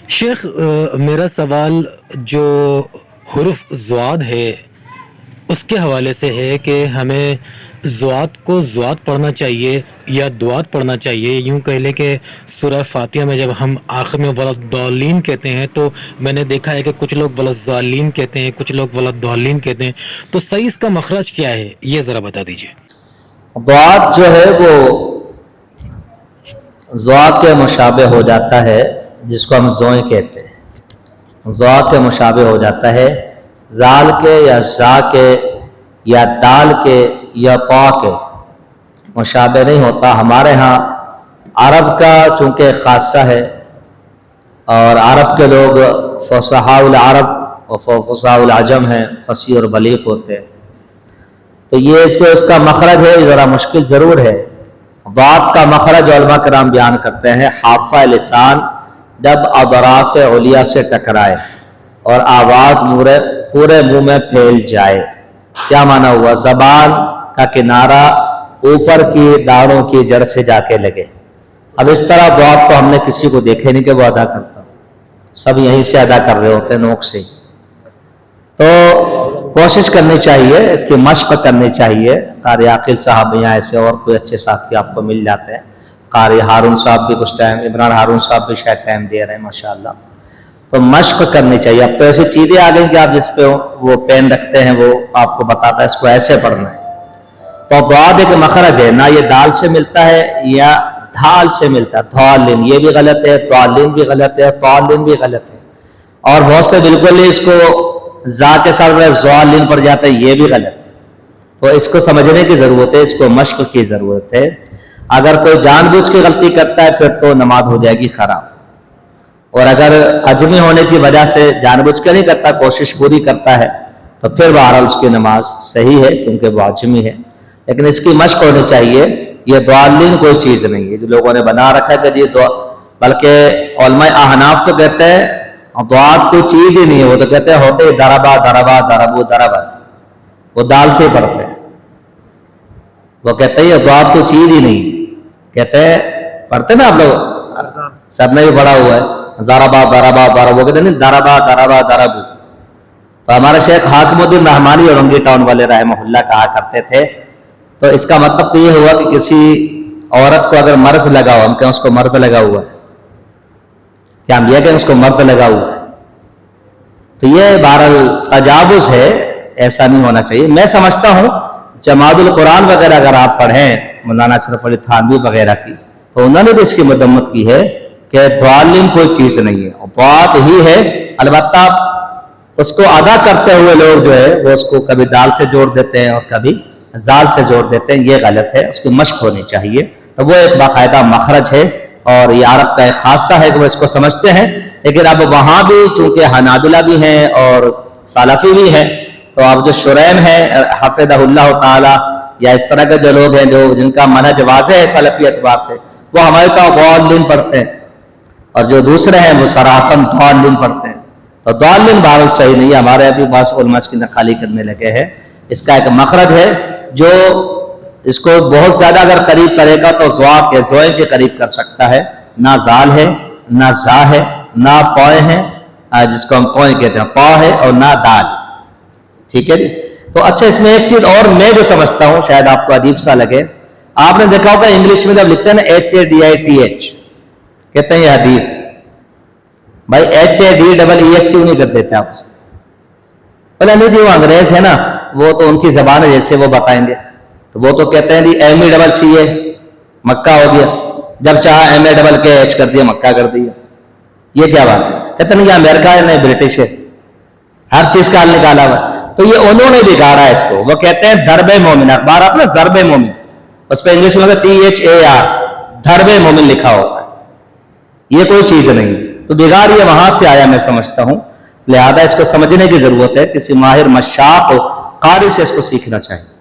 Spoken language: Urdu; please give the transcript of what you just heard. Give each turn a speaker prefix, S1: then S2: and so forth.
S1: شیخ میرا سوال جو حرف ضاد ہے اس کے حوالے سے ہے کہ ہمیں ضاد کو ضاد پڑھنا چاہیے یا دعات پڑھنا چاہیے. یوں کہہ لیں کہ سورہ فاتحہ میں جب ہم آخر میں ولضالین کہتے ہیں تو میں نے دیکھا ہے کہ کچھ لوگ ولضالین کہتے ہیں، کچھ لوگ ولضالین کہتے ہیں. تو صحیح اس کا مخرج کیا ہے یہ ذرا بتا دیجیے.
S2: ضاد جو ہے وہ ضاد کے مشابہ ہو جاتا ہے، جس کو ہم زوئیں کہتے ہیں. ضاد کے مشابہ ہو جاتا ہے، زال کے یا زا کے یا دال کے یا طا کے مشابہ نہیں ہوتا. ہمارے ہاں عرب کا چونکہ خاصہ ہے اور عرب کے لوگ فصحاء العرب اور فصحاء العجم ہیں، فصیح اور بلیغ ہوتے ہیں، تو یہ اس کا مخرج ہے ذرا مشکل ضرور ہے. ضاد کا مخرج علماء کرام بیان کرتے ہیں حافہ لسان جب اضراس علیا سے ٹکرائے اور آواز پورے منہ میں پھیل جائے. کیا معنی ہوا؟ زبان کا کنارہ اوپر کی داڑھوں کی جڑ سے جا کے لگے. اب اس طرح ضاد کو ہم نے کسی کو دیکھے نہیں کہ وہ ادا کرتا، سب یہیں سے ادا کر رہے ہوتے ہیں، نوک سے. تو کوشش کرنی چاہیے، اس کی مشق کرنی چاہیے. قاری عاقل صاحب یہاں ایسے اور کوئی اچھے ساتھی آپ کو مل جاتے ہیں. قاری ہارون صاحب بھی کچھ ٹائم، عمران ہارون صاحب بھی شاید ٹائم دے رہے ہیں ماشاءاللہ. تو مشق کرنی چاہیے. اب تو ایسی چیزیں آ گئی کہ آپ جس پہ وہ پین رکھتے ہیں وہ آپ کو بتاتا ہے اس کو ایسے پڑھنا ہے. تو ضاد ایک مخرج ہے، نہ یہ دال سے ملتا ہے یا دھال سے ملتا ہے. دھالین یہ بھی غلط ہے، طالین بھی غلط ہے، طالین بھی غلط ہے، اور بہت سے بالکل ہی اس کو زا کے ساتھ ضالین پڑ جاتا ہے، یہ بھی غلط ہے. تو اس کو سمجھنے کی ضرورت ہے، اس کو مشق کی ضرورت ہے. اگر کوئی جان بوجھ کے غلطی کرتا ہے پھر تو نماز ہو جائے گی خراب، اور اگر عجمی ہونے کی وجہ سے جان بوجھ کے نہیں کرتا، کوشش پوری کرتا ہے، تو پھر بہرحال اس کی نماز صحیح ہے کیونکہ وہ عجمی ہے. لیکن اس کی مشق ہونی چاہیے. یہ ضالین کوئی چیز نہیں ہے جو لوگوں نے بنا رکھا ہے کہ یہ بلکہ علماء احناف تو کہتے ہیں ضاد کوئی چیز ہی نہیں ہے. وہ تو کہتے ہیں ہوتے دربا دربا دربو دربت، وہ دال سے پڑھتے ہیں. وہ کہتے ہیں یہ ضاد کوئی چیز ہی نہیں. کہتے ہیں پڑھتے نا آپ لوگ، سب نے بھی پڑھا ہوا ہے زاربا دربا درب، وہ کہتے ہیں دربا دربا دربو. تو ہمارے شیخ حاکم الدین رحمانی اورنگی ٹاؤن والے رحمہ اللہ کہا کرتے تھے. تو اس کا مطلب تو یہ ہوا کہ کسی عورت کو اگر مرض لگا ہو، ہم کہیں اس کو مرد لگا ہوا ہے، کیا ہم یہ کہیں اس کو مرد لگا ہوا ہے، تو یہ بہرحال تجاوز ہے، ایسا نہیں ہونا چاہیے. میں سمجھتا ہوں جماعت القرآن وغیرہ اگر آپ پڑھیں مولانا اشرف علی تھانوی وغیرہ کی، تو انہوں نے بھی اس کی مذمت کی ہے کہ ضالین کوئی چیز نہیں ہے، ضاد ہی ہے. البتہ اس کو ادا کرتے ہوئے لوگ جو ہے وہ اس کو کبھی دال سے جوڑ دیتے ہیں اور کبھی زال سے جوڑ دیتے ہیں، یہ غلط ہے. اس کی مشق ہونی چاہیے. تو وہ ایک باقاعدہ مخرج ہے اور یہ عرب کا ایک خاصہ ہے کہ وہ اس کو سمجھتے ہیں. لیکن اب وہاں بھی چونکہ حنابلہ بھی ہیں اور سلفی بھی ہیں، تو اب جو شریم ہے حفظہ اللہ تعالی یا اس طرح کے جو لوگ ہیں جو جن کا منہج واضح ہے سلفی اعتبار سے، وہ ہمارے کا ضالین پڑھتے ہیں، اور جو دوسرے ہیں وہ صراحتاً ضالین پڑھتے ہیں. تو ضالین بہرحال صحیح نہیں ہے. ہمارے ابھی بعض علماء اس کی نقالی کرنے لگے ہیں. اس کا ایک مخرج ہے جو اس کو بہت زیادہ اگر قریب کرے گا تو ضاد کے زوئیں کے قریب کر سکتا ہے. نہ زال ہے، نہ زا ہے، نہ پوئے ہیں جس کو ہم پوئے کہتے ہیں، پا ہے، اور نہ دال. ٹھیک ہے جی. تو اچھا اس میں ایک چیز اور میں جو سمجھتا ہوں شاید آپ کو عجیب سا لگے، آپ نے دیکھا ہوگا انگلش میں جب لکھتے ہیں نا HADITH کہتے ہیں یہ حدیث. بھائی HADEES کیوں نہیں کر دیتے آپ اس کو؟ بولے نہیں جی وہ انگریز ہے نا، وہ تو ان کی زبان ہے جیسے وہ بتائیں گے. تو وہ تو کہتے ہیں جی MECCA مکہ ہو گیا، جب چاہا MAKH کر دیا، مکہ کر دیا. یہ کیا بات ہے؟ کہتے ہیں یہ امریکہ ہے نہیں برٹش ہے، ہر چیز کا حل نکالا ہوا. تو یہ انہوں نے بگاڑا ہے اس کو. وہ کہتے ہیں درب مومن، اخبار آپ نے ضرب مومن، اس پہ انگلش میں THAR درب مومن لکھا ہوتا ہے. یہ کوئی چیز نہیں. تو بگاڑ یہ وہاں سے آیا میں سمجھتا ہوں. لہذا اس کو سمجھنے کی ضرورت ہے. کسی ماہر مشاق قاری سے اس کو سیکھنا چاہیے.